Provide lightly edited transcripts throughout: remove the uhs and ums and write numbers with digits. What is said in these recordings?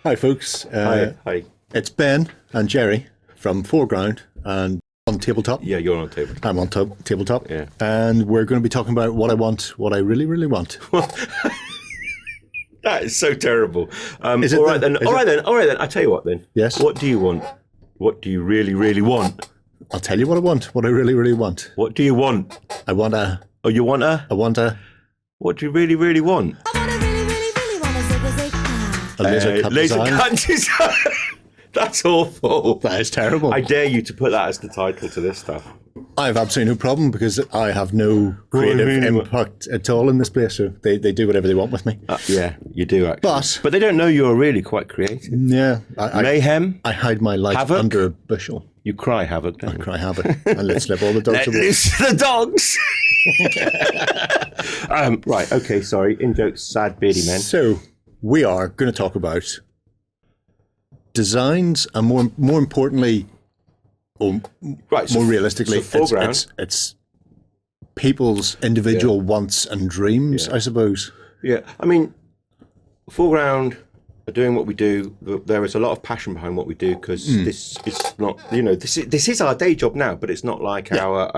Hi, folks. Hi. It's Ben and Jerry from 4Ground and OnTableTop. Yeah, you're on tabletop. I'm on tabletop. Yeah. And we're going to be talking about what I want, what I really, really want. That is so terrible. Is it all right then? then. All right then. I tell you what then. Yes. What do you want? What do you really, really want? I'll tell you what I want, what I really, really want. What do you want? I want a... Oh, you want a? I want a... What do you really, really want? A laser cut laser design. cut design. That's awful. That is terrible. I dare you to put that as the title to this stuff. I have absolutely no problem because I have no creative impact at all in this place. So they do whatever they want with me. Yeah, you do actually. But they don't know you're really quite creative. Yeah. Mayhem. I hide my light Havoc? under a bushel. You cry havoc, don't I you? cry havoc and let slip all the dogs Let away. loose the dogs. Right, okay, sorry. In jokes, sad beardy men. So we are going to talk about designs and more importantly, or Right, so more realistically, so 4Ground. it's people's individual wants and dreams, I suppose. Yeah, I mean, 4Ground are doing what we do. There is a lot of passion behind what we do because this is not, this is our day job now, but it's not like our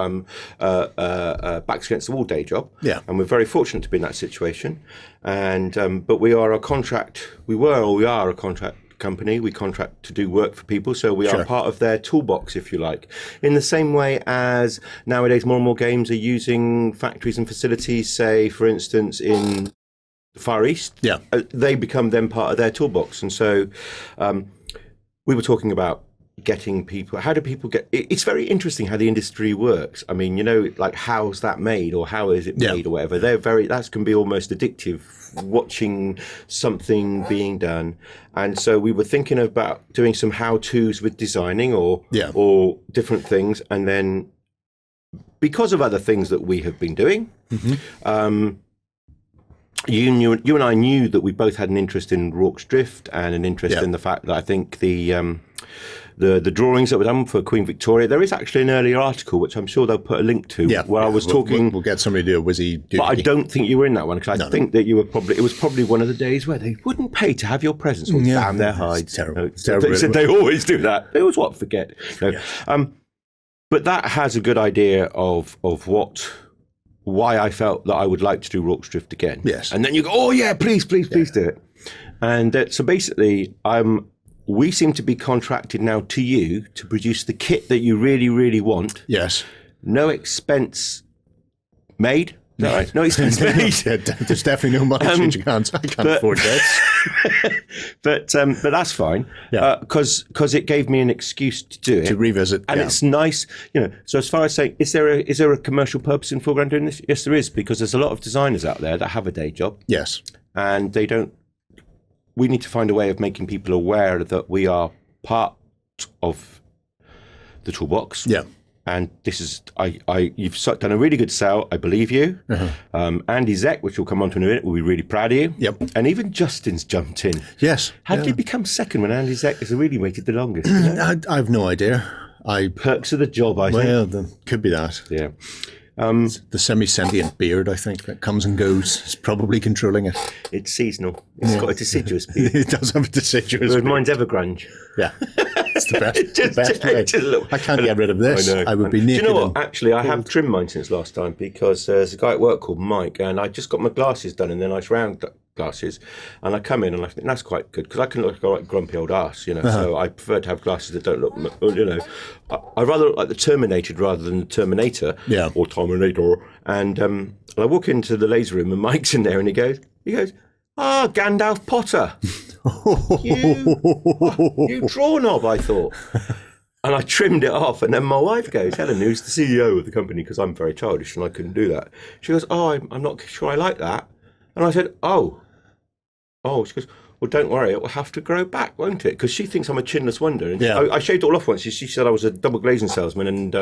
backs against the wall day job. Yeah. And we're very fortunate to be in that situation. And but we are a contract company. We contract to do work for people, so we are part of their toolbox, if you like, in the same way as nowadays more and more games are using factories and facilities, say for instance in the Far East. They become then part of their toolbox. And so we were talking about getting people, how do people get, it's very interesting how the industry works. I mean, like how's that made or how is it made or whatever. That can be almost addictive, watching something being done. And so we were thinking about doing some how-tos with designing or different things. And then because of other things that we have been doing, you and I knew that we both had an interest in Rorke's Drift and an interest in the fact that I think the drawings that were done for Queen Victoria, there is actually an earlier article which I'm sure they'll put a link to where I was talking. We'll get somebody to do a whizzy. But I don't think you were in that one because I think that you were it was probably one of the days where they wouldn't pay to have your presence. Or damn their hides. It's terrible. It's terrible. They said they always do that. They always forget. But that has a good idea of why I felt that I would like to do Rorke's Drift again. Yes. And then you go, oh yeah, please do it. And so basically, we seem to be contracted now to you to produce the kit that you really, really want. Yes. No expense made. Is that right? No expense made. There's definitely no money changing hands. I can't afford this. but that's fine. Because it gave me an excuse to do it. To revisit. And it's nice, So as far as saying, is there a commercial purpose in 4Ground doing this? Yes, there is, because there's a lot of designers out there that have a day job. Yes. And they don't. We need to find a way of making people aware that we are part of the toolbox. Yeah. And this is, you've done a really good sell. I believe you. Andy Zek, which we'll come on to in a minute, will be really proud of you. Yep. And even Justin's jumped in. Yes. How did he become second when Andy Zek has really waited the longest? I have no idea. Perks of the job, I think. Well, could be that. Yeah. The semi-sentient beard, I think, that comes and goes is probably controlling it. It's seasonal. It's got a deciduous beard. It does have a deciduous beard. Mine's Evergrunge. Yeah. It's the best way. I can't get rid of this. I would be naked. Do you know what? Actually, I have trimmed mine since last time because there's a guy at work called Mike, and I just got my glasses done, and they're nice round glasses, and I come in and I think that's quite good because I can look like a grumpy old ass, So I prefer to have glasses that don't look, I rather look like the Terminator rather than the Terminator, or Terminator. And I walk into the laser room and Mike's in there, and he goes, Gandalf Potter. You draw knob, I thought. And I trimmed it off, and then my wife goes, Helen, who's the CEO of the company, because I'm very childish and I couldn't do that. She goes, I'm not sure I like that. And I said, she goes, well, don't worry, it will have to grow back, won't it? Because she thinks I'm a chinless wonder. And I shaved it all off once. She said I was a double glazing salesman, and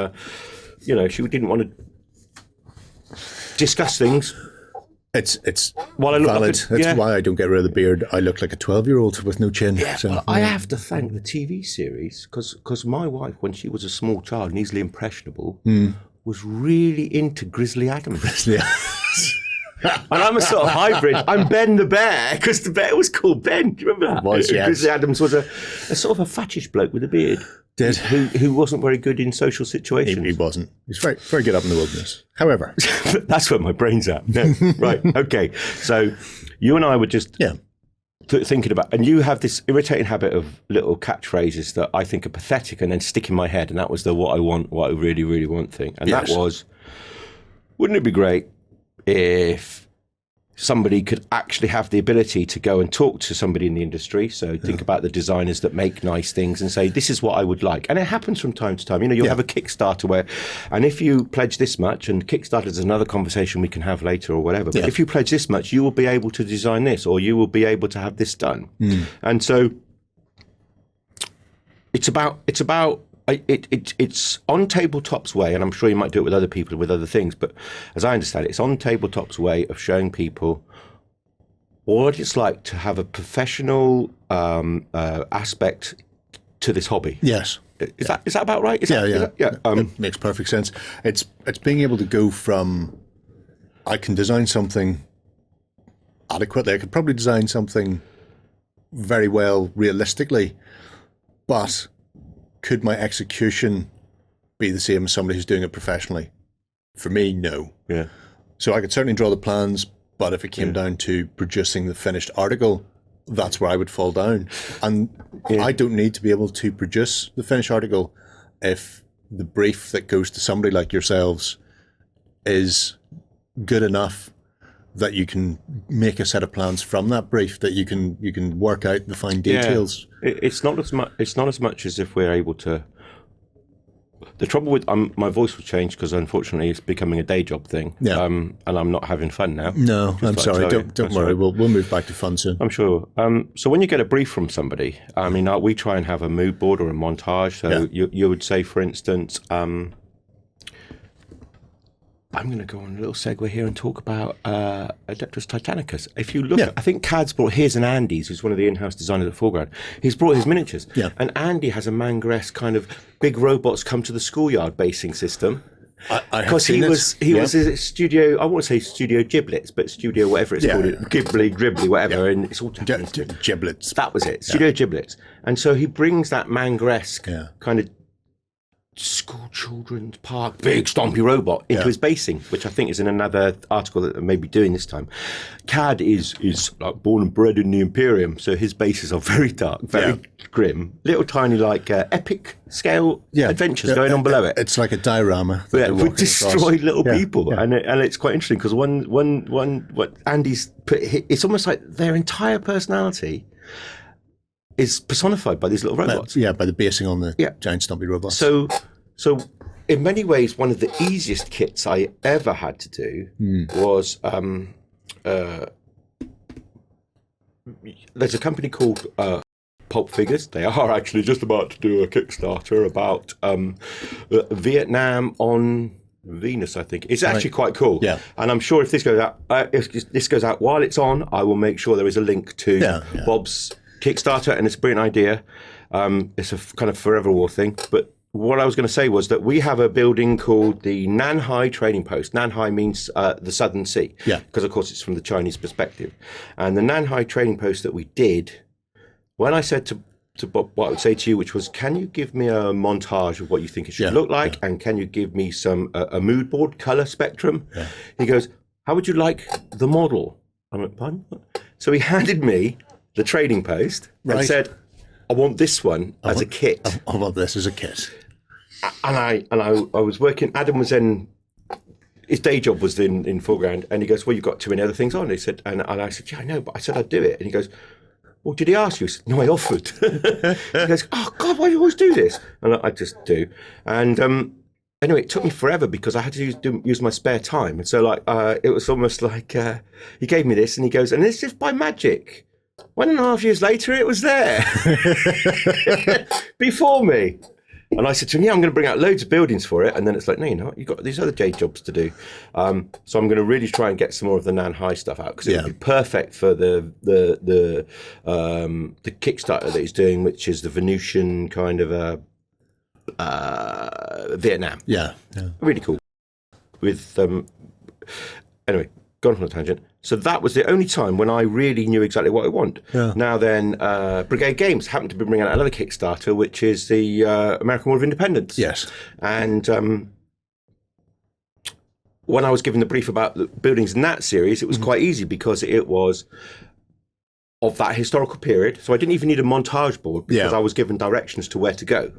she didn't want to discuss things. It's while I look valid. Like That's why I don't get rid of the beard. I look like a 12-year-old with no chin. Yeah, so, I have to thank the TV series because my wife, when she was a small child and easily impressionable, was really into Grizzly Adams. And I'm a sort of hybrid. I'm Ben the Bear, because the bear was called Ben. Do you remember that? It was, yes. Because Adams was a sort of a fattish bloke with a beard. Who wasn't very good in social situations. He wasn't. He's very, very good up in the wilderness. However. That's where my brain's at. No. Right, okay. So you and I were just thinking about, and you have this irritating habit of little catchphrases that I think are pathetic and then stick in my head, and that was the what I really, really want thing. And that was, wouldn't it be great if somebody could actually have the ability to go and talk to somebody in the industry? So think about the designers that make nice things and say, this is what I would like. And it happens from time to time. You know, you'll have a Kickstarter where, and if you pledge this much, and Kickstarter is another conversation we can have later or whatever, but if you pledge this much, you will be able to design this, or you will be able to have this done. And so it's OnTableTop's way, and I'm sure you might do it with other people with other things, but as I understand it, it's OnTableTop's way of showing people what it's like to have a professional aspect to this hobby. Yes. Is that about right? It makes perfect sense. It's being able to go from, I can design something adequately, I could probably design something very well realistically, but could my execution be the same as somebody who's doing it professionally? For me, no. Yeah. So I could certainly draw the plans, but if it came down to producing the finished article, that's where I would fall down. And I don't need to be able to produce the finished article if the brief that goes to somebody like yourselves is good enough that you can make a set of plans from that brief, that you can work out the fine details. It's not as much as if we're able to. The trouble with my voice will change because unfortunately it's becoming a day job thing. Yeah. And I'm not having fun now. No, I'm sorry. Don't worry. We'll move back to fun soon. I'm sure. So when you get a brief from somebody, I mean, we try and have a mood board or a montage. So you would say, for instance, I'm going to go on a little segue here and talk about Adeptus Titanicus. If you look, I think Cad's brought, here's an Andy's, who's one of the in-house designers at 4Ground. He's brought his miniatures. Yeah. And Andy has a Mangresque kind of big robots come to the schoolyard basing system. Because he was a studio, I won't say studio giblets, but studio whatever it's called, Ghibli, Gribbly, whatever, and it's all giblets. That was it, studio giblets. And so he brings that Mangresque kind of school children's park big stompy robot into his basing, which I think is in another article that they may be doing this time. Cad is like born and bred in the Imperium, so his bases are very dark, very grim, little tiny like epic scale adventures going on below it. It's like a diorama with destroyed little people, and it's quite interesting because what Andy's put, it's almost like their entire personality is personified by these little robots. By the basing on the giant stumpy robots. So in many ways, one of the easiest kits I ever had to do was there's a company called Pulp Figures. They are actually just about to do a Kickstarter about Vietnam on Venus, I think. It's actually quite cool. Yeah. And I'm sure if this goes out, while it's on, I will make sure there is a link to Bob's Kickstarter, and it's a brilliant idea. It's a kind of forever war thing. But what I was going to say was that we have a building called the Nanhai Trading Post. Nanhai means the Southern Sea, because of course it's from the Chinese perspective. And the Nanhai Trading Post that we did, when I said to Bob what I would say to you, which was, can you give me a montage of what you think it should look like, and can you give me some a mood board color spectrum? He goes, how would you like the model? I went, pardon? So he handed me the Trading Post and said, I want this one as a kit. I want this as a kit. And I was working, Adam was in, his day job was in 4Ground, and he goes, well, you've got too many other things on. He said, and I said, yeah, I know, but I said I'd do it. And he goes, well, did he ask you? I said, no, I offered. He goes, oh God, why do you always do this? And I just do. And anyway, it took me forever because I had to use my spare time. And so like, it was almost like, he gave me this and he goes, and it's just by magic. 1.5 years later, it was there before me. And I said to him, I'm going to bring out loads of buildings for it. And then it's like, no, you're not. You've got these other day jobs to do. So I'm going to really try and get some more of the Nanhai stuff out because it would be perfect for the Kickstarter that he's doing, which is the Venusian kind of Vietnam. Yeah. Really cool. With anyway. gone on a tangent. So that was the only time when I really knew exactly what I want. Yeah. Now then, Brigade Games happened to be bringing out another Kickstarter, which is the American War of Independence. Yes. And when I was given the brief about the buildings in that series, it was quite easy because it was of that historical period. So I didn't even need a montage board because I was given directions to where to go.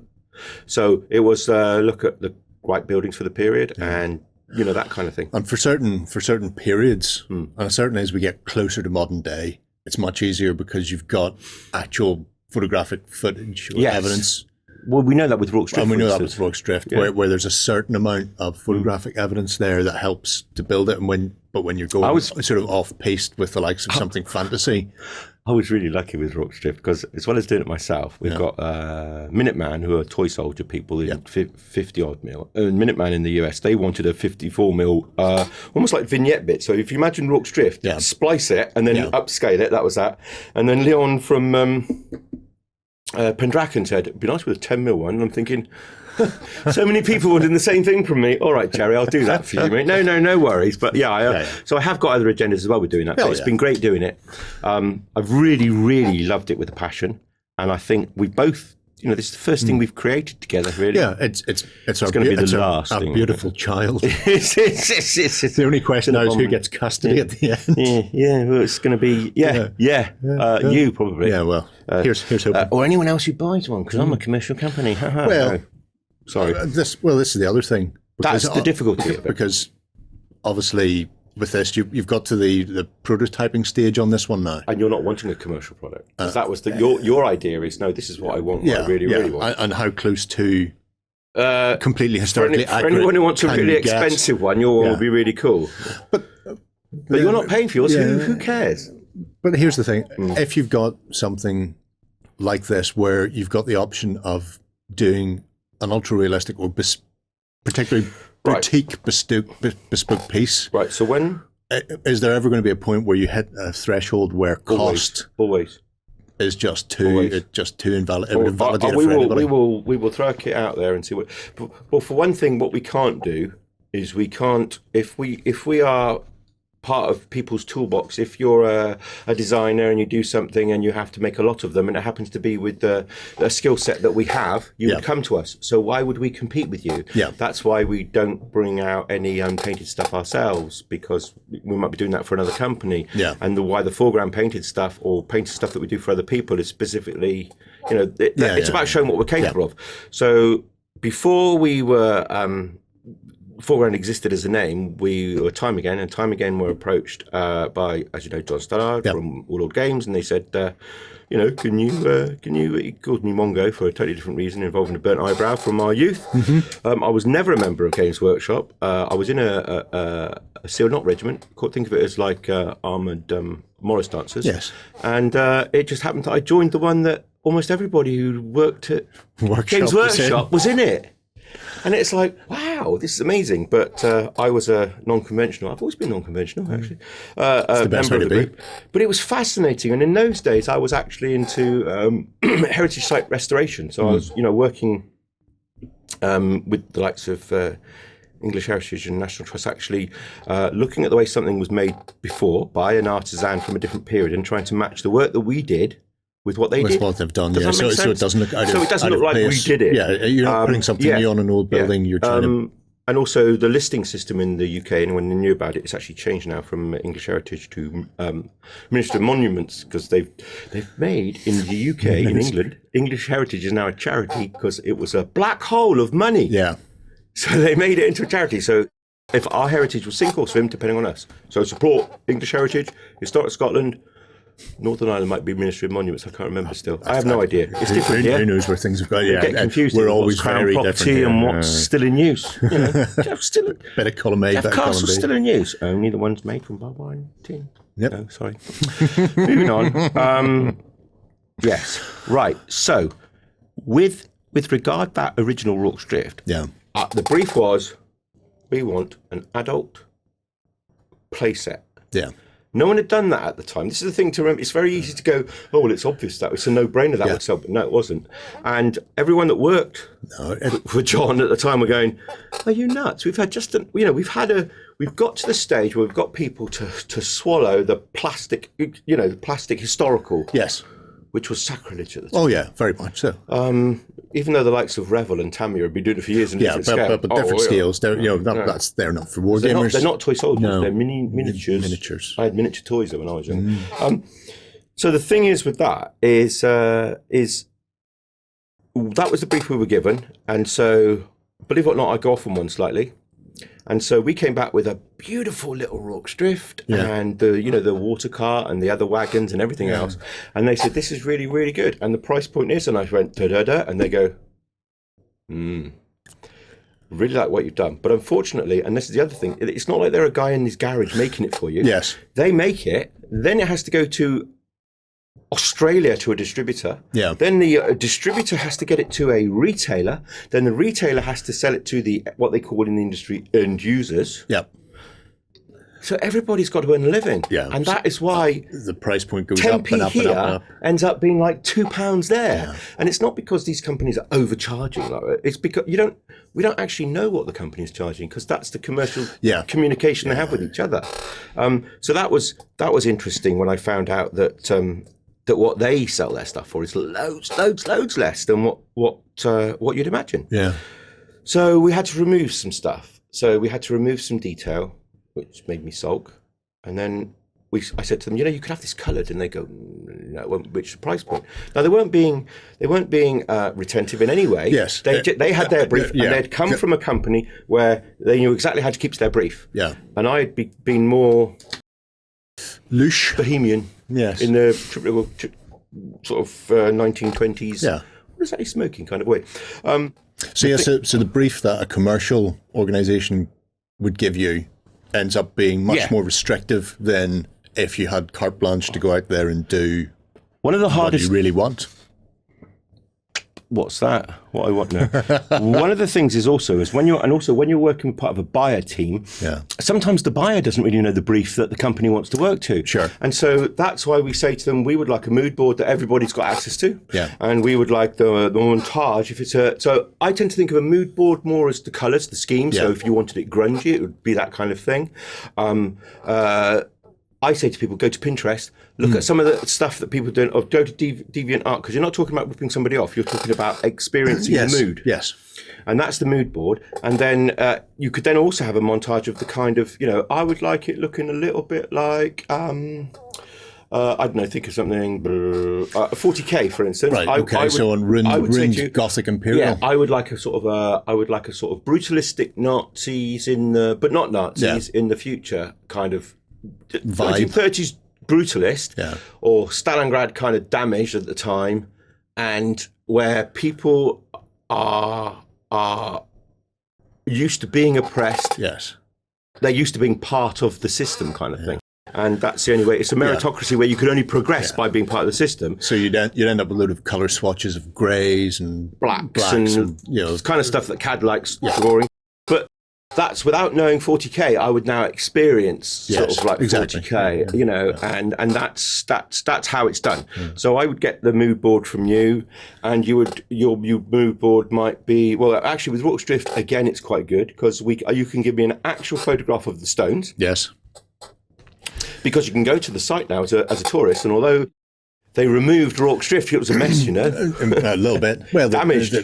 So it was look at the right buildings for the period and, you know, that kind of thing. And for certain periods, and certainly as we get closer to modern day, it's much easier because you've got actual photographic footage or evidence. Well, we know that with Rorke's Drift. And we know that with Rorke's Drift, where there's a certain amount of photographic evidence there that helps to build it. And when you're going sort of off-piste with the likes of something fantasy. I was really lucky with Rorke's Drift because as well as doing it myself, we've got Minuteman, who are toy soldier people in 50-odd mil. And Minuteman in the US, they wanted a 54 mil, almost like vignette bit. So if you imagine Rorke's Drift, splice it and then upscale it, that was that. And then Leon from Pendraken said, it'd be nice with a 10 mil one. And I'm thinking, so many people wanting the same thing from me. All right, Jerry, I'll do that for you, mate. No worries. But so I have got other agendas as well with doing that. But it's been great doing it. I've really, really loved it with a passion. And I think we both, you know, this is the first thing we've created together, really. Yeah, it's going to be the last thing. Our beautiful child. It's the only question now is who gets custody at the end. Yeah, well, it's going to be, you probably. Yeah, well, here's hoping. Or anyone else who buys one, because I'm a commercial company. Well, sorry. This is the other thing. That's the difficulty of it. Because obviously with this, you've got to the prototyping stage on this one now. And you're not wanting a commercial product. Because that was your idea is, no, this is what I want, what I really want. And how close to completely historically accurate. For anyone who wants a really expensive one, your one will be really cool. But you're not paying for yours, who cares? But here's the thing. If you've got something like this where you've got the option of doing an ultra-realistic or particularly boutique bespoke piece. Right, so when... Is there ever going to be a point where you hit a threshold where cost always is just too invalid? It would invalidate it for anybody. We will throw a kit out there and see what... Well, for one thing, what we can't do is we can't... If we are part of people's toolbox, if you're a designer and you do something and you have to make a lot of them and it happens to be with a skill set that we have, you would come to us. So why would we compete with you? That's why we don't bring out any unpainted stuff ourselves, because we might be doing that for another company. And why the 4Ground painted stuff or painted stuff that we do for other people is specifically, you know, it's about showing what we're capable of. So before we were 4Ground existed as a name, we were Time Again were approached by, as you know, John Stallard from Warlord Games, and they said, you know, can you, he called me Mongo for a totally different reason involving a burnt eyebrow from our youth. I was never a member of Games Workshop. I was in a Seal Knot regiment. Think of it as like armoured Morris dancers. Yes. And it just happened that I joined the one that almost everybody who worked at Games Workshop was in it. And it's like, wow, this is amazing. But I was a non-conventional. I've always been non-conventional, actually. It's the best way to be. Group. But it was fascinating. And in those days, I was actually into heritage site restoration. So I was, you know, working with the likes of English Heritage and National Trust, actually looking at the way something was made before by an artisan from a different period and trying to match the work that we did with what they did. What they've done, so it doesn't look out of, so it doesn't look like we did it. Yeah, you're not putting something new on an old building. You're trying to... And also the listing system in the UK, and when they knew about it, it's actually changed now from English Heritage to Ministry of Monuments, because they've made in the UK, in England, English Heritage is now a charity because it was a black hole of money. Yeah. So they made it into a charity. So if our heritage will sink or swim, depending on us. So support English Heritage, Historic Scotland. Northern Ireland might be Ministry of Monuments. I can't remember still. I have no idea. It's different. Who knows where things have gone? Yeah, get confused. We're always very property different. And what's still in use. You know, bit of column A, Jeff bit of column B. Castle's still in use. Only the ones made from barbed wire tin. Yep. No, sorry. Moving on. Yes. Right. So, with regard that original Rorke's Drift, the brief was, we want an adult playset. Yeah. No one had done that at the time. This is the thing to remember. It's very easy to go, oh, well, it's obvious that it's a no-brainer that would sell, but no, it wasn't. And everyone that worked for John at the time were going, are you nuts? We've had we've got to the stage where we've got people to swallow the plastic, the plastic historical. Yes. Which was sacrilege at the time. Oh yeah, very much so. Even though the likes of Revel and Tamiya have been doing it for years in different scales. but different scales. They're they're not for wargamers. They're not toy soldiers. No. They're miniatures. Miniatures. I had miniature toys when I was young. So the thing is with that is that was the brief we were given, and so believe it or not, I go off on one slightly. And so we came back with a beautiful little Rorke's Drift and the water cart and the other wagons and everything else. And they said, this is really, really good. And the price point is, and I went, da-da-da, and they go, really like what you've done. But unfortunately, and this is the other thing, it's not like they're a guy in his garage making it for you. Yes. They make it, then it has to go to Australia to a distributor. Yeah. Then the distributor has to get it to a retailer. Then the retailer has to sell it to what they call in the industry end users. Yeah. So everybody's got to earn a living. Yeah. And that is why the price point goes 10p up and up here and up and up. ends up being like £2 there. Yeah. And it's not because these companies are overcharging. It's because we don't actually know what the company is charging, because that's the commercial communication they have with each other. So that was interesting when I found out that what they sell their stuff for is loads less than what you'd imagine. Yeah. So we had to remove some stuff. So we had to remove some detail, which made me sulk. And then I said to them, you could have this coloured, and they go, no, which is the price point? Now they weren't being retentive in any way. Yes. They had their brief, and they'd come from a company where they knew exactly how to keep to their brief. Yeah. And I had been more louche, bohemian. Yes. In the sort of 1920s. Yeah. What is that he's smoking kind of way? So the brief that a commercial organisation would give you ends up being much more restrictive than if you had carte blanche to go out there and do one of the hardest what you really want. What's that? What I want now. One of the things is when you're working part of a buyer team, sometimes the buyer doesn't really know the brief that the company wants to work to. Sure. And so that's why we say to them, we would like a mood board that everybody's got access to. Yeah. And we would like the montage. So I tend to think of a mood board more as the colours, the scheme. Yeah. So if you wanted it grungy, it would be that kind of thing. I say to people, go to Pinterest, look at some of the stuff that people do, or go to DeviantArt, because you're not talking about ripping somebody off, you're talking about experiencing the mood. Yes. And that's the mood board. And then you could then also have a montage of the kind of, I would like it looking a little bit like, I don't know, think of something, 40K, for instance. Right, okay, so on ruined Gothic Imperial. Yeah, I would like a sort of brutalistic Nazis but not Nazis in the future kind of vibe. 1930s brutalist, or Stalingrad kind of damaged at the time, and where people are used to being oppressed. Yes, they're used to being part of the system, kind of thing. And that's the only way. It's a meritocracy where you can only progress by being part of the system. So you'd end up with a load of colour swatches of greys and blacks and kind of stuff that CAD likes drawing. But that's without knowing 40K. I would now experience sort of like 40K, and that's how it's done. So I would get the mood board from you, and your mood board might be, well, actually with Rorke's Drift again, it's quite good because you can give me an actual photograph of the stones. Yes. Because you can go to the site now as a tourist, and although they removed Rorke's Drift, it was a mess, a little bit. Well, damaged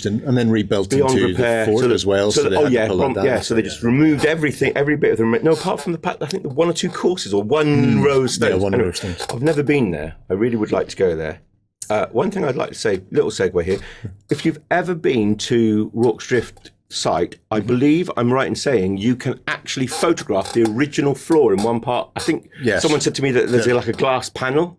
and then rebuilt beyond into repair. The fort as well. So they just removed everything, every bit of the. No, apart from I think the one or two courses or one row of stones. Yeah, one row of stones. I've never been there. I really would like to go there. One thing I'd like to say, little segue here. If you've ever been to Rorke's Drift site, I believe I'm right in saying you can actually photograph the original floor in one part. I think someone said to me that there's like a glass panel.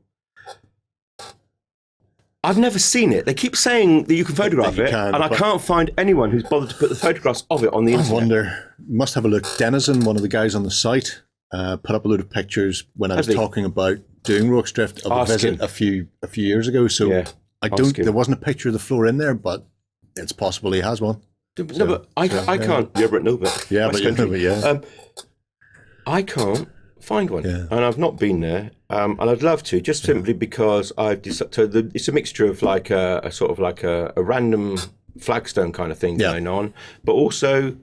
I've never seen it. They keep saying that you can photograph it, and I can't find anyone who's bothered to put the photographs of it on the internet. I wonder, must have a look. Denizen, one of the guys on the site, put up a load of pictures when I was talking about doing Rorke's Drift of a visit a few years ago. So there wasn't a picture of the floor in there, but it's possible he has one. No, but I can't. Yeah, but no, but I can't find one, and I've not been there, and I'd love to, just simply because I've decided. It's a mixture of like a sort of like a random flagstone kind of thing going on, but also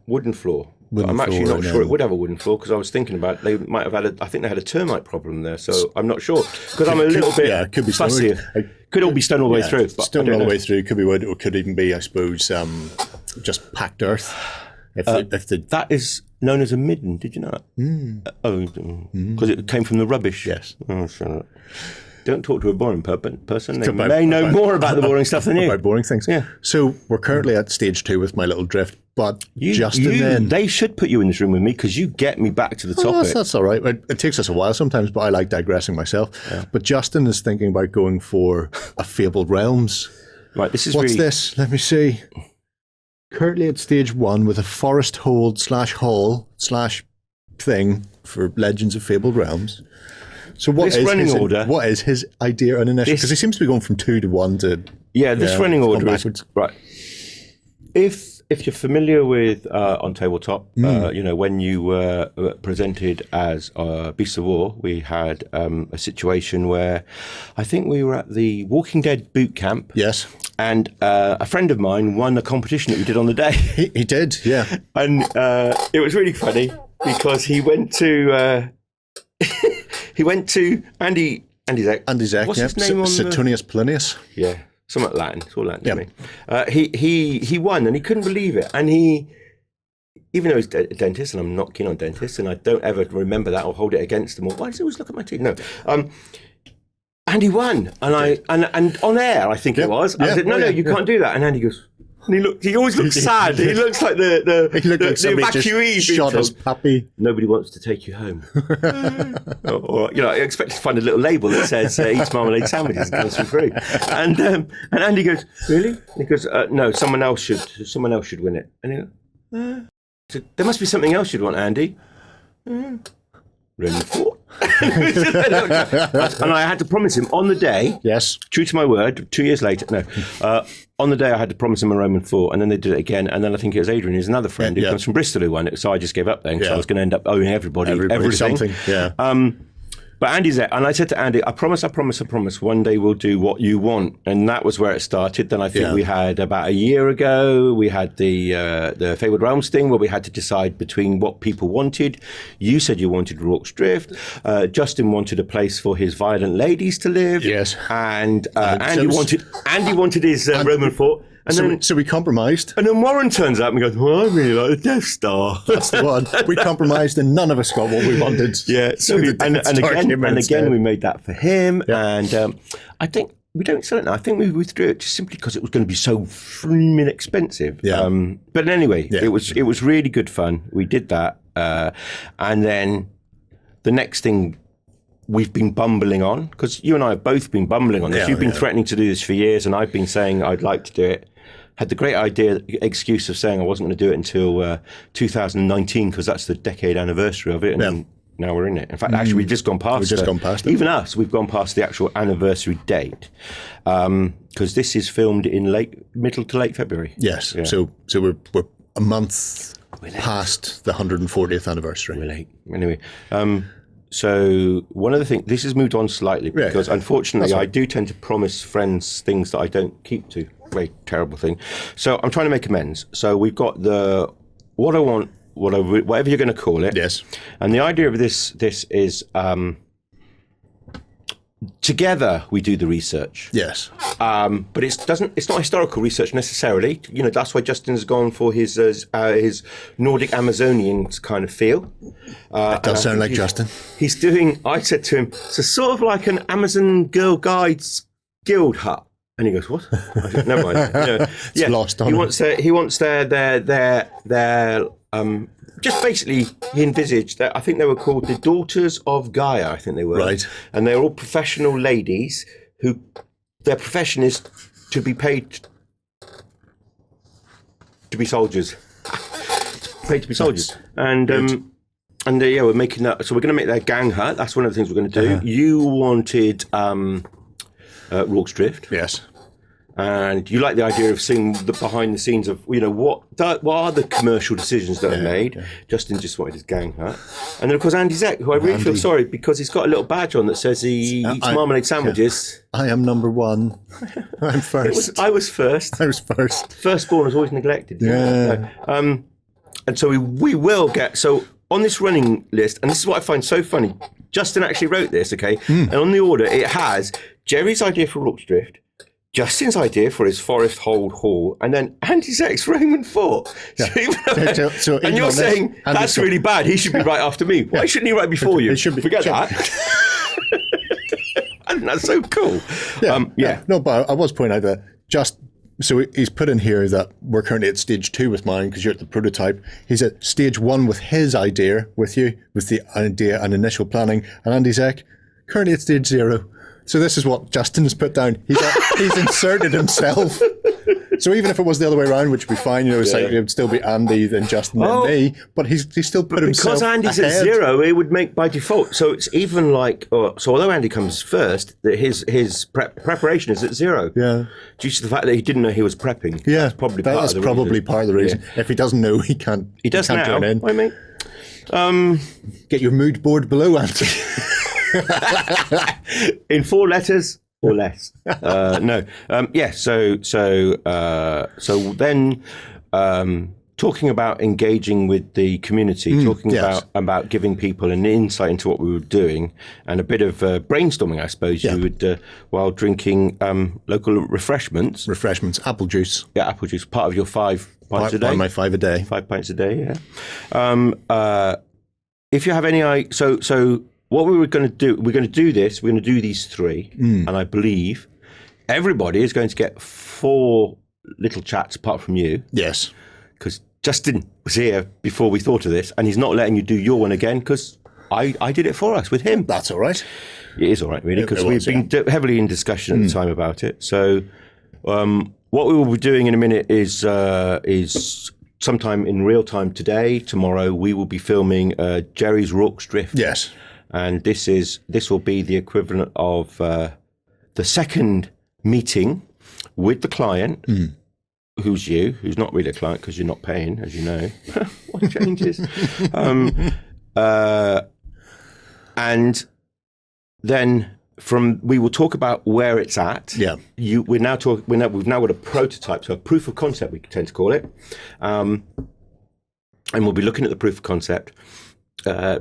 wooden floor. Wooden I'm actually floor, not sure it would have a wooden floor, because I was thinking about it. They might have had I think they had a termite problem there, so I'm not sure, because I'm a little bit could be fussy. Could all be stone all the way through. But stone all the way through. Could be wood, or could even be, I suppose, just packed earth. That is known as a midden. Did you know that? Because it came from the rubbish. Yes. Oh, shut up. Don't talk to a boring person. They may know more about the boring stuff than you. About boring things. Yeah. So we're currently at stage 2 with my little drift, but Justin then... They should put you in this room with me, because you get me back to the topic. That's all right. It takes us a while sometimes, but I like digressing myself. Yeah. But Justin is thinking about going for a Fabled Realms. Right, this is What's this? Let me see. Currently at stage 1 with a forest hold / hall / thing for Legends of Fabled Realms. So what is his idea and initiative? Because he seems to be going from 2 to 1 to... Yeah, this running order is... Right. If you're familiar with OnTableTop, when you were presented as Beasts of War, we had a situation where I think we were at the Walking Dead boot camp. Yes. And a friend of mine won a competition that we did on the day. He did, yeah. And it was really funny, because he went to... Andy Zek. Andy Zek, What's his name on Suetonius Plinius. Yeah, somewhat Latin. It's all Latin to me. He won, and he couldn't believe it. And even though he's a dentist, and I'm not keen on dentists, and I don't ever remember that or hold it against him, or why does he always look at my teeth? No. And he won, and on air, I think it was. I said, no, you can't do that. And Andy goes... And he always looks sad. He looks like the evacuee. Shot his puppy. Nobody wants to take you home. or I expect to find a little label that says eats marmalade sandwiches and comes through. And Andy goes, really? And he goes, no, someone else should win it. And he goes, so there must be something else you'd want, Andy. Roman Fort. And I had to promise him on the day. Yes. True to my word. 2 years later. No. On the day I had to promise him a Roman fort, and then they did it again. And then I think it was Adrian, who's another friend who comes from Bristol, who won it. So I just gave up then, because I was going to end up owing everybody everything. Something. Yeah. But Andy's there, and I said to Andy, I promise, one day we'll do what you want. And that was where it started. Then I think we had, about a year ago, we had the Fabled Realms thing, where we had to decide between what people wanted. You said you wanted Rorke's Drift. Justin wanted a place for his violent ladies to live. Yes. And Andy wanted his Roman fort. And so we compromised. And then Warren turns up and goes, well, I really like the Death Star. That's the one. We compromised, and none of us got what we wanted. Yeah. So again, we made that for him. Yeah. And I think we don't sell it now. I think we withdrew it just simply because it was going to be so freaking expensive. Yeah. But anyway, it was really good fun. We did that. And then the next thing we've been bumbling on, because you and I have both been bumbling on this. You've been threatening to do this for years, and I've been saying I'd like to do it. Had the great excuse of saying I wasn't going to do it until 2019, because that's the decade anniversary of it, and now we're in it. In fact, actually, we've just gone past it. Even us, we've gone past the actual anniversary date, because this is filmed in middle to late February. Yes, yeah. So we're a month past the 140th anniversary. We're late. Anyway, so one of the things, this has moved on slightly, because unfortunately I do tend to promise friends things that I don't keep to. Very terrible thing. So I'm trying to make amends. So we've got the what I want, whatever you're going to call it. Yes. And the idea of this is together we do the research. Yes. But it's not historical research necessarily. That's why Justin's gone for his Nordic Amazonian kind of feel. It does sound like Justin. He's doing, I said to him, it's sort of like an Amazon Girl Guides guild hut. And he goes, what? I said, never mind. It's lost on him. He wants their just basically, he envisaged that, I think they were called the Daughters of Gaia, I think they were. Right. And they're all professional ladies who, their profession is to be paid to be soldiers. Paid to be soldiers. And we're making that, so we're going to make their gang hut. That's one of the things we're going to do. Uh-huh. You wanted Rorke's Drift. Yes. And you like the idea of seeing the behind the scenes of, what are the commercial decisions that are made. Yeah. Justin just wanted his gang hut. And then, of course, Andy Zek, who I really feel sorry, because he's got a little badge on that says he eats marmalade sandwiches. Yeah. I am number one. I'm first. I was first. I was first. Firstborn is always neglected. Yeah. And so we will get, so on this running list, and this is what I find so funny, Justin actually wrote this, okay? And on the order, it has Jerry's idea for Rorke's Drift, Justin's idea for his Forest Hold Hall, and then Andy's ex-Roman Fort. Yeah. So and you're saying, that's really bad, he should be right after me. Why shouldn't he write before you? Forget that. I think that's so cool. Yeah. No, but I was pointing out that so he's put in here that we're currently at stage 2 with mine because you're at the prototype. He's at stage 1 with his idea with you, with the idea and initial planning. And Andy's currently at stage 0. So this is what Justin has put down. He's inserted himself. So even if it was the other way around, which would be fine, it would still be Andy, then Justin, then me. But he's still put himself because Andy's ahead. at 0, it would make by default. So it's even like, so although Andy comes first, his preparation is at 0. Yeah. Due to the fact that he didn't know he was prepping. Yeah, that's probably part of the reason. If he doesn't know, he can't. He does now. Join in. I mean, get your mood board below, Andy. in 4 letters or less. No. So then talking about engaging with the community, talking about giving people an insight into what we were doing, and a bit of brainstorming, I suppose you would, while drinking local refreshments. Apple juice. Yeah, apple juice, part of your 5 pints a day. Part of my 5 a day. 5 pints a day, yeah. If you have any, so what we were going to do, we're going to do these 3, and I believe everybody is going to get 4 little chats apart from you. Yes. Because Justin was here before we thought of this, and he's not letting you do your one again because I did it for us with him. That's all right. It is all right, really, because we've been heavily in discussion at the time about it. So what we will be doing in a minute is sometime in real time today, tomorrow, we will be filming Jerry's Rorke's Drift. Yes. And this will be the equivalent of the second meeting with the client, who's not really a client because you're not paying, as you know. What changes? And then we will talk about where it's at. Yeah. We've now got a prototype, so a proof of concept, we tend to call it. And we'll be looking at the proof of concept.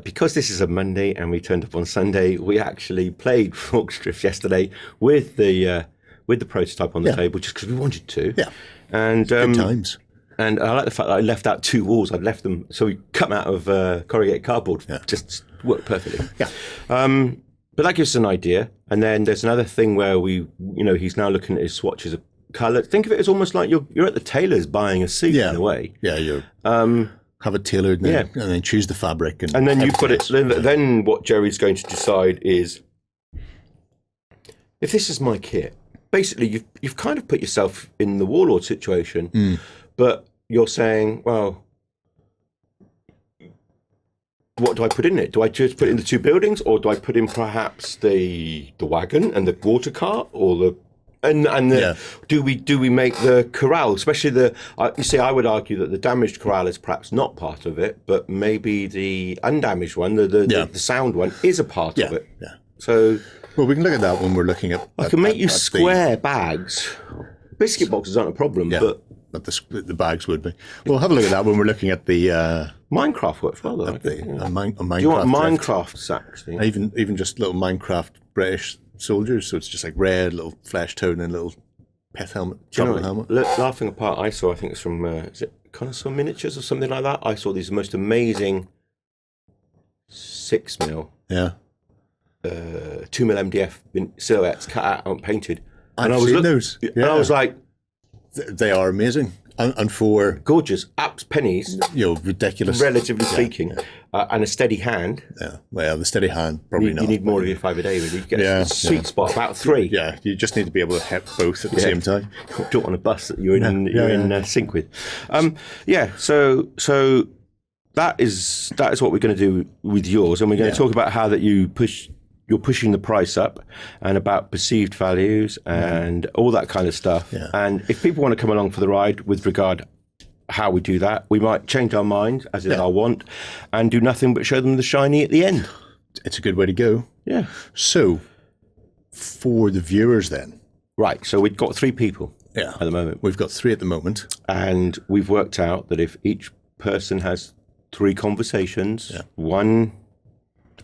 Because this is a Monday and we turned up on Sunday, we actually played Rorke's Drift yesterday with the prototype on the table, just because we wanted to. Yeah. And good times. And I like the fact that I left out 2 walls. I'd left them so we come out of corrugated cardboard. Yeah. Just worked perfectly. Yeah. But that gives us an idea. And then there's another thing where he's now looking at his swatches of colour. Think of it as almost like you're at the tailor's buying a suit in a way. Yeah. You have it tailored and then choose the fabric. And then you put it. Then what Jerry's going to decide is, if this is my kit, basically you've kind of put yourself in the warlord situation, but you're saying, well, what do I put in it? Do I just put in the 2 buildings, or do I put in perhaps the wagon and the water cart, or the do we make the corral, especially you see, I would argue that the damaged corral is perhaps not part of it, but maybe the undamaged one, the sound one, is a part of it. Yeah. So, well, we can look at that when we're looking at. I can make you square bags. Biscuit boxes aren't a problem, but the bags would be. We'll have a look at that when we're looking at the Minecraft works well. Though, Minecraft. Do you want Minecraft sacks? Even just little Minecraft British soldiers, so it's just like red, little flesh tone and little pith helmet, helmet. Laughing apart, I think it's from is it Connoisseur Miniatures or something like that. I saw these most amazing 6mm, 2mm MDF silhouettes cut out and painted. And I was looking those, and I was like, they are amazing. And for gorgeous apps, pennies, ridiculous, relatively speaking, and a steady hand. Yeah, well, the steady hand probably not. You need more of your 5 a day, really. You get a sweet spot about 3. Yeah, you just need to be able to hit both at the same time. Do it on a bus that you're in sync with. So that is what we're going to do with yours, and we're going to talk about how that you're pushing the price up, and about perceived values and all that kind of stuff. Yeah. And if people want to come along for the ride with regard how we do that, we might change our mind, as is our want, and do nothing but show them the shiny at the end. It's a good way to go. Yeah. So, for the viewers then. Right. So we've got 3 people at the moment. We've got 3 at the moment. And we've worked out that if each person has 3 conversations. Yeah. One,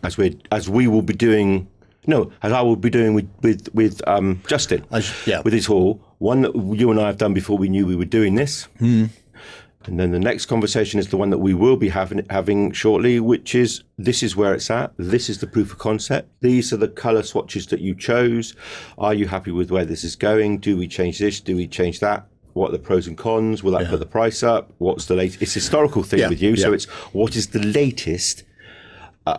as we will be doing. No, as I will be doing with Justin, with his haul. One that you and I have done before we knew we were doing this. And then the next conversation is the one that we will be having shortly, which is, this is where it's at. This is the proof of concept. These are the color swatches that you chose. Are you happy with where this is going? Do we change this? Do we change that? What are the pros and cons? Will that put the price up? What's the latest? It's a historical thing with you. So it's what is the latest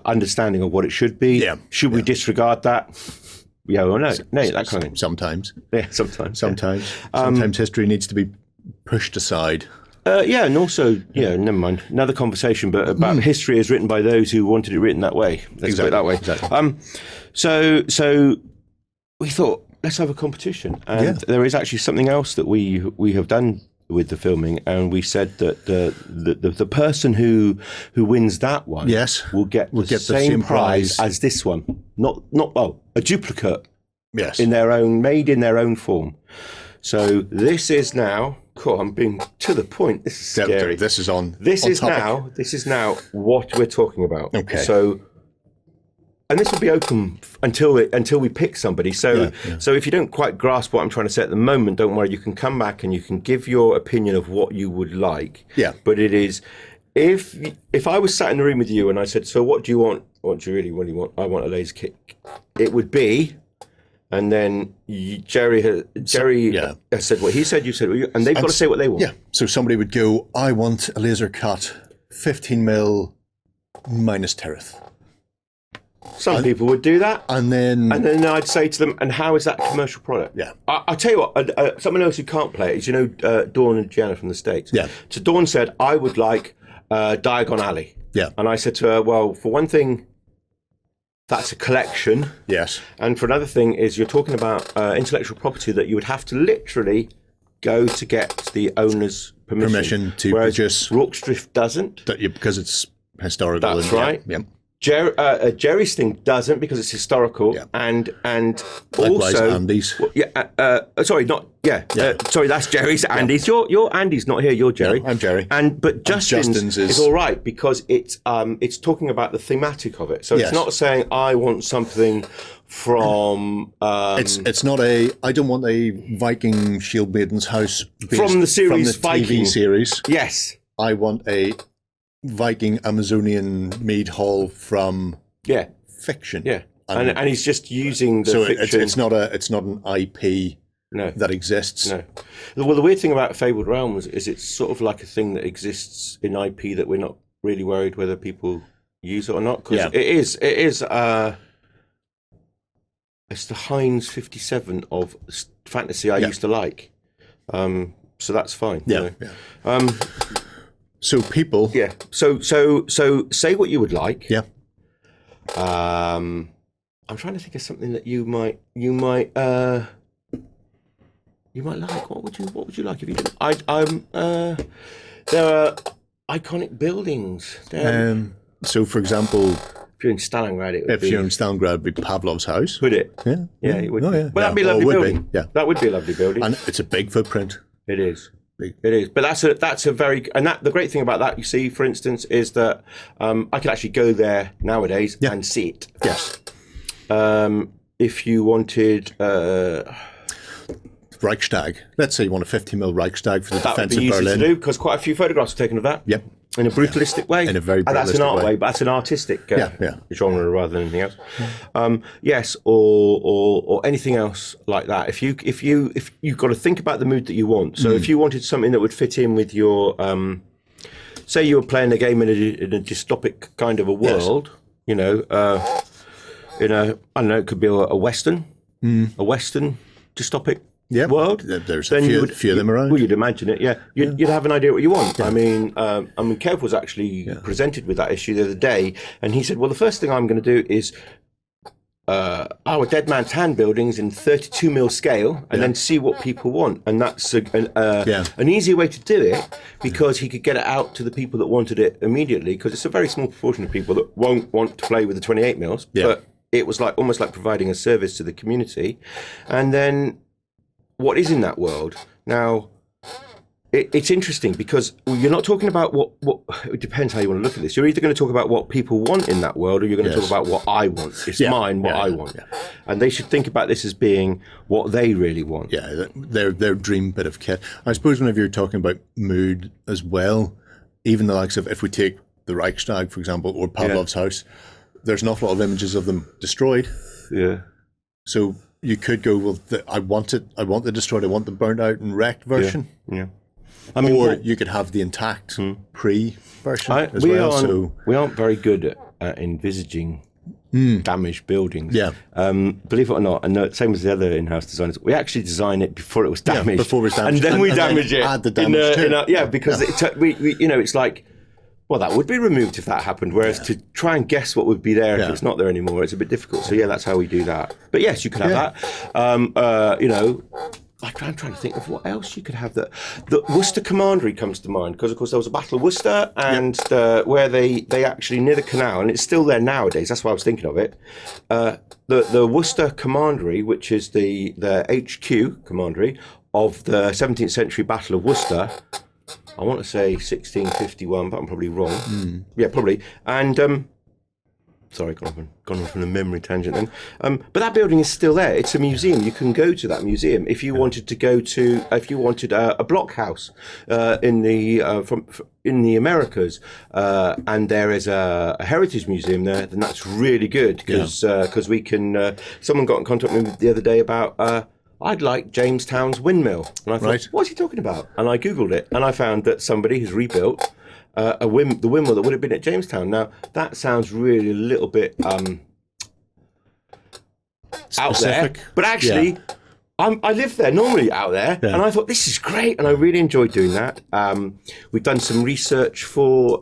understanding of what it should be. Should we disregard that? Yeah or no? No, that kind of thing. Sometimes. Yeah, sometimes. Sometimes history needs to be pushed aside. And also, never mind. Another conversation, but about history is written by those who wanted it written that way. Let's put it that way. Exactly. So we thought, let's have a competition. And there is actually something else that we have done with the filming, and we said that the person who wins that one will get the same prize as this one, not a duplicate, made in their own form. So this is now. Cool, I'm being to the point. This is scary. This is on. This is now what we're talking about. Okay. So. And this will be open until we pick somebody. So so if you don't quite grasp what I'm trying to say at the moment, don't worry. You can come back and you can give your opinion of what you would like. Yeah. But it is, if I was sat in the room with you and I said, so what do you want? What do you really want? I want a laser kick. It would be, and then Jerry has said what he said. You said, and they've got to say what they want. Yeah. So somebody would go, I want a laser cut, 15mm minus Terith. Some people would do that, and then I'd say to them, "And how is that a commercial product?" Yeah, I'll tell you what. Someone else who can't play it is, Dawn and Gianna from the States. Yeah. So Dawn said, "I would like Diagon Alley." Yeah, and I said to her, "Well, for one thing, that's a collection. Yes, and for another thing is you're talking about intellectual property that you would have to literally go to get the owner's permission to produce. Rorke's Drift doesn't, because it's historical. That's right. Yeah. Jerry's thing doesn't because it's historical, and likewise also Andy's. Sorry, that's Jerry's. Andy's. Your Andy's not here. You're Jerry. Yeah, I'm Jerry. But Justin's is all right because it's talking about the thematic of it. So it's not saying I want something from. It's not a. I don't want a Viking Shield Maiden's house from the series from the Viking TV series. Yes, I want a Viking Amazonian mead hall from fiction. Yeah, and he's just using the fiction. It's not an IP that exists. No. Well, the weird thing about Fabled Realms is it's sort of like a thing that exists in IP that we're not really worried whether people use it or not, because it is. It's the Heinz 57 of fantasy I used to like. So that's fine. Yeah. So people. Yeah. So say what you would like. Yeah. I'm trying to think of something that you might like. What would you like if you didn't? There are iconic buildings. So for example, if you're in Stalingrad, you're in Stalingrad, it'd be Pavlov's house. Would it? Yeah. It would. Oh, yeah. Well, that'd be a lovely building. Yeah. That would be a lovely building. And it's a big footprint. It is. It is, but that's a very, and the great thing about that, you see, for instance, is that I could actually go there nowadays and see it. Yes. If you wanted Reichstag, let's say you want a 50mm Reichstag for the defence of Berlin. That would be easy to do because quite a few photographs are taken of that. Yep. In a brutalistic way. In a very brutalistic that's an art way, but that's an artistic genre rather than anything else. Yes, or anything else like that. If you've got to think about the mood that you want. So if you wanted something that would fit in with your, say you were playing a game in a dystopic kind of a world, I don't know, it could be a Western dystopic world. There's a few of them around. Well, you'd imagine it, You'd have an idea what you want. I mean, Kev was actually presented with that issue the other day, and he said, well, the first thing I'm going to do is our Dead Man's Hand buildings in 32mm scale, and then see what people want. And that's an easier way to do it, because he could get it out to the people that wanted it immediately, because it's a very small proportion of people that won't want to play with the 28mm, but it was almost like providing a service to the community. And then what is in that world? Now, it's interesting because you're not talking about what. It depends how you want to look at this. You're either going to talk about what people want in that world, or you're going to talk about what I want. It's mine, what I want, and they should think about this as being what they really want. Yeah, their dream bit of kit. I suppose whenever you're talking about mood as well, even the likes of, if we take the Reichstag, for example, or Pavlov's house, there's an awful lot of images of them destroyed. Yeah. So you could go, well, I want the destroyed, I want the burnt out and wrecked version. Yeah. I mean, or you could have the intact pre-version as well. We aren't very good at envisaging damaged buildings. Yeah. Believe it or not, and same as the other in-house designers, we actually design it before it was damaged. Yeah, before it was damaged. And then we damage it. Add the damage to it. Because it's like, well, that would be removed if that happened. Whereas to try and guess what would be there if it's not there anymore, it's a bit difficult. So that's how we do that. But yes, you could have that. I'm trying to think of what else you could have. The Worcester Commandery comes to mind because, of course, there was a Battle of Worcester, and where they actually near the canal, and it's still there nowadays. That's why I was thinking of it. The Worcester Commandery, which is the HQ Commandery of the 17th century Battle of Worcester. I want to say 1651, but I'm probably wrong. Yeah, probably. And sorry, gone off on a memory tangent then. But that building is still there. It's a museum. You can go to that museum if you wanted to go to. If you wanted a blockhouse in the Americas, and there is a heritage museum there, then that's really good because we can. Someone got in contact with me the other day about. I'd like Jamestown's windmill, and I thought, what's he talking about? And I googled it, and I found that somebody has rebuilt. The windmill that would have been at Jamestown. Now that sounds really a little bit out there, but actually, I live there normally out there, and I thought this is great, and I really enjoyed doing that. We've done some research for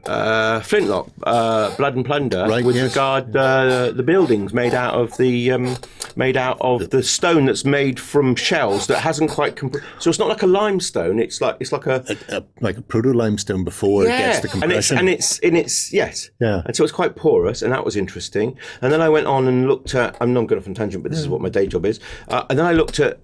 Flintlock, Blood and Plunder, with regard the buildings made out of the stone that's made from shells that hasn't quite so it's not like a limestone. It's like a proto limestone before it gets the compression. And it's and so it's quite porous, and that was interesting. And then I went on and looked at. I'm not going off on tangent, but this is what my day job is. And then I looked at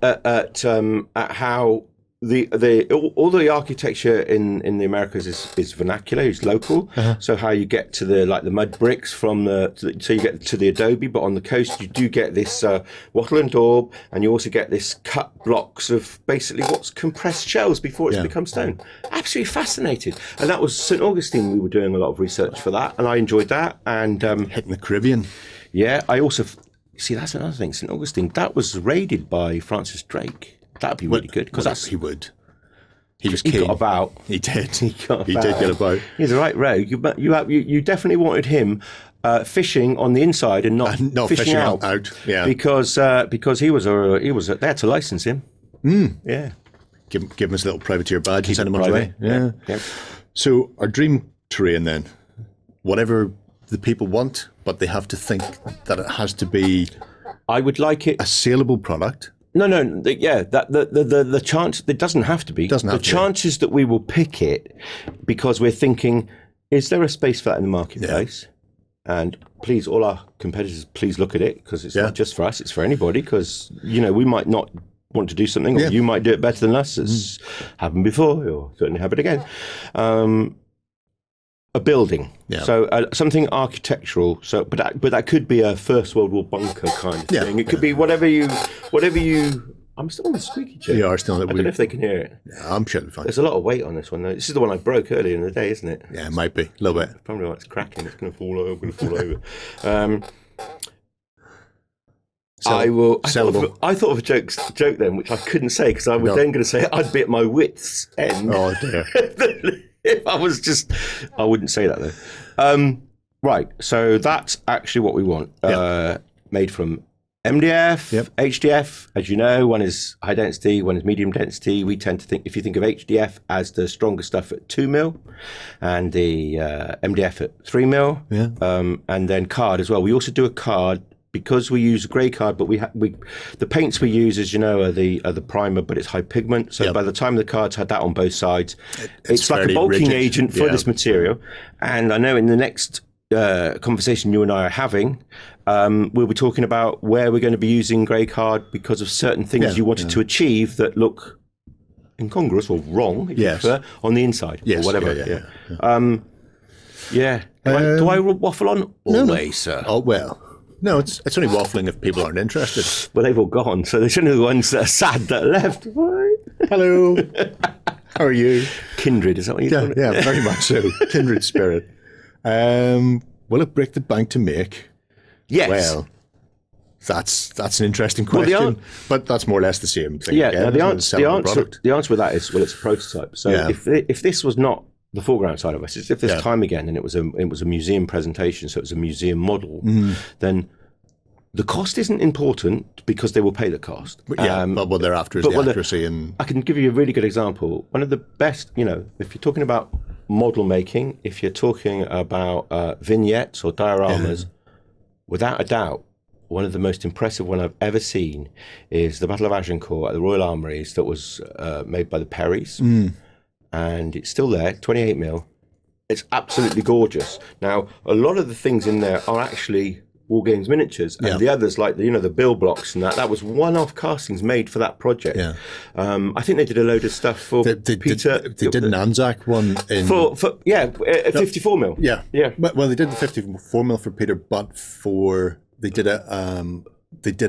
how. All the architecture in the Americas is vernacular, it's local. So how you get to the mud bricks so you get to the adobe, but on the coast you do get this wattle and daub, and you also get this cut blocks of basically what's compressed shells before it's become stone. Absolutely fascinated. And that was St. Augustine. We were doing a lot of research for that, and I enjoyed that. And hitting the Caribbean. Yeah, I also see that's another thing. St. Augustine, that was raided by Francis Drake. That'd be really good because he would. He was keen. He got about. He did. He did get about. He's a right rogue. You definitely wanted him fishing on the inside and not fishing out. Yeah. Because he was they had to license him. Yeah. Give him his little privateer badge and send him on his way. Yeah. So our dream terrain then, whatever the people want, but they have to think that it has to be. I would like it a saleable product. No. The chance it doesn't have to be. The chances that we will pick it because we're thinking, is there a space for that in the marketplace? Yeah. And please, all our competitors, please look at it because it's not just for us; it's for anybody. Because we might not want to do something, or you might do it better than us. It's happened before, or certainly happen again. A building, so something architectural. So, but that could be a First World War bunker kind of thing. It could be whatever you. I'm still on the squeaky chair. You are still on it. I don't know if they can hear it. Yeah, I'm sure it'll be fine. There's a lot of weight on this one though. This is the one I broke earlier in the day, isn't it? Yeah, it might be a little bit. Probably why it's cracking. It's going to fall over. I thought of a joke then, which I couldn't say because I was then going to say I'd be at my wit's end. Oh dear. If I wouldn't say that though. Right, so that's actually what we want. Made from MDF, HDF, as you know, one is high density, one is medium density. We tend to think, if you think of HDF as the stronger stuff at 2 mil and the MDF at 3 mil, and then card as well. We also do a card because we use a grey card, but the paints we use, as you know, are the primer, but it's high pigment. So by the time the cards had that on both sides, it's like a bulking agent for this material. And I know in the next conversation you and I are having, we'll be talking about where we're going to be using grey card because of certain things you wanted to achieve that look incongruous or wrong, if you prefer, on the inside or whatever. Do I waffle on? Always, sir. Oh, well. No, it's only waffling if people aren't interested. Well, they've all gone, so there's only the ones that are sad that left. Hello. How are you? Kindred, is that what you're calling it? Yeah, very much so. Kindred spirit. Will it break the bank to make? Yes. Well, that's an interesting question, but that's more or less the same thing. Yeah, again, the answer with that is, well, it's a prototype. So if this was not the 4Ground side of us, if this time again and it was a museum presentation, so it was a museum model, then the cost isn't important because they will pay the cost. But what they're after is the accuracy. And I can give you a really good example. One of the best, if you're talking about model making, if you're talking about vignettes or dioramas, without a doubt, one of the most impressive one I've ever seen is the Battle of Agincourt at the Royal Armouries that was made by the Perrys. And it's still there, 28mm. It's absolutely gorgeous. Now, a lot of the things in there are actually Wargames miniatures, and the others, like the bill blocks and that was one-off castings made for that project. I think they did a load of stuff for Peter. They did an Anzac one in 54mm. Yeah. Well, they did the 54mm for Peter, but they did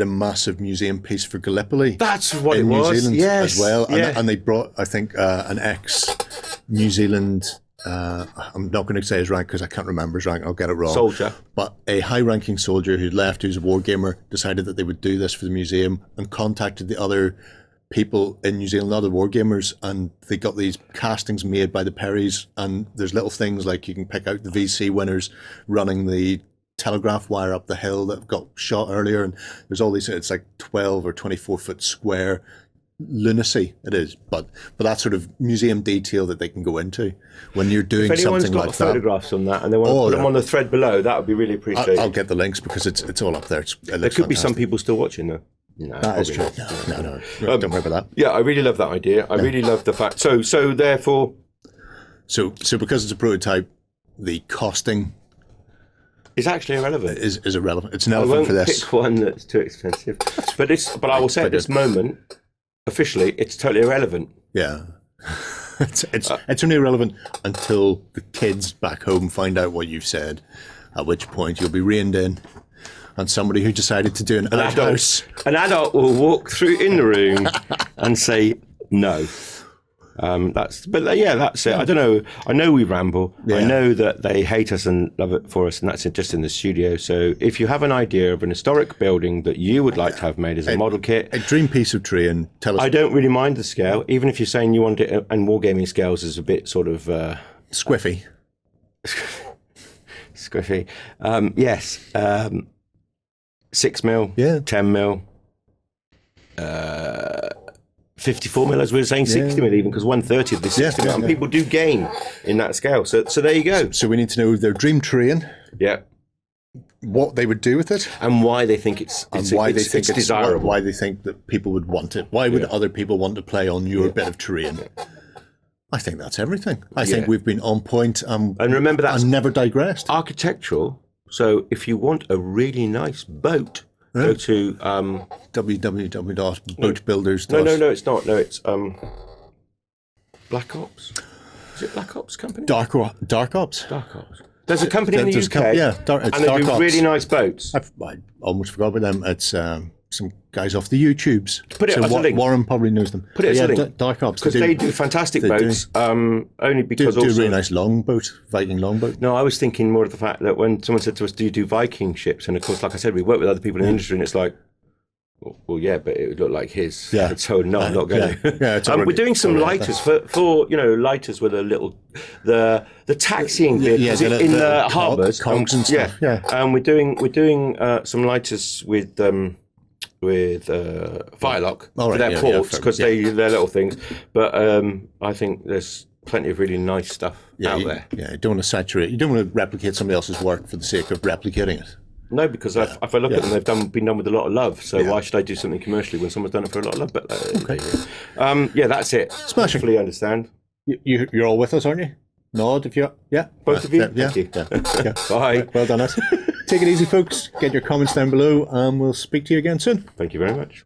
a massive museum piece for Gallipoli. That's what it in was. New Zealand as well, Yeah. and they brought, I think, an ex-New Zealand. I'm not going to say his rank because I can't remember his rank. I'll get it wrong. Soldier. But a high-ranking soldier who'd left, who's a wargamer, decided that they would do this for the museum and contacted the other people in New Zealand, other wargamers, and they got these castings made by the Perrys. And there's little things like you can pick out the VC winners running the telegraph wire up the hill that got shot earlier, and there's all these. It's like 12 or 24 foot square. Lunacy it is, but that sort of museum detail that they can go into when you're doing something like that. Photographs on that and they want to put them on the thread below, that would be really appreciated. I'll get the links because it's all up there. There could be some people still watching though. No, that is true. No, don't worry about that. Yeah, I really love that idea. I really love the fact. So therefore, so because it's a prototype, the costing is actually irrelevant. Is irrelevant. It's irrelevant for this. I won't pick one that's too expensive. But I will say at this moment, officially, it's totally irrelevant. Yeah. It's only irrelevant until the kids back home find out what you've said, at which point you'll be reined in, and somebody who decided to do an adult will walk through in the room and say no. That's it. I don't know. I know we ramble. I know that they hate us and love it for us, and that's just in the studio. So if you have an idea of an historic building that you would like to have made as a model kit, a dream piece of tree, and tell us. I don't really mind the scale, even if you're saying you want it, and wargaming scales is a bit sort of squiffy. Squiffy. Yes. 6mm. 10mm. 54mm, as we were saying, 60mm even, because 1/30 of this 60mm, and people do game in that scale. So there you go. So we need to know their dream terrain. Yeah. What they would do with it, and why they think it's desirable. Why they think that people would want it. Why would other people want to play on your bit of terrain? I think that's everything. I think we've been on point. And remember that, and never digressed. Architectural. So if you want a really nice boat, go to www.boatbuilders. No, it's not. No, it's Black Ops. Is it Black Ops company? Dark Ops. Dark Ops. There's a company in the UK, and they do really nice boats. I almost forgot about them. It's some guys off the YouTubes. Put it as a link. Warren probably knows them. Put it as a link. Dark Ops. Because they do fantastic boats. Only because do a really nice longboat, Viking longboat. No, I was thinking more of the fact that when someone said to us, "Do you do Viking ships?" And of course, like I said, we work with other people in the industry, and it's like, well, yeah, but it would look like his. Yeah. So no, I'm not going to. We're doing some lighters for lighters with a little the taxiing bit in the harbours, cogs and stuff. Yeah. And we're doing some lighters with firelock for their ports because they're little things. But I think there's plenty of really nice stuff out there. Yeah, you don't want to saturate. You don't want to replicate somebody else's work for the sake of replicating it. No, because if I look at them, they've been done with a lot of love. So why should I do something commercially when someone's done it for a lot of love? But that's it. Smashing. Hopefully you understand. You're all with us, aren't you? Nod if you're... Yeah. Both of you? Yeah. Thank you. Yeah. Bye. Well done, us. Take it easy, folks. Get your comments down below, and we'll speak to you again soon. Thank you very much.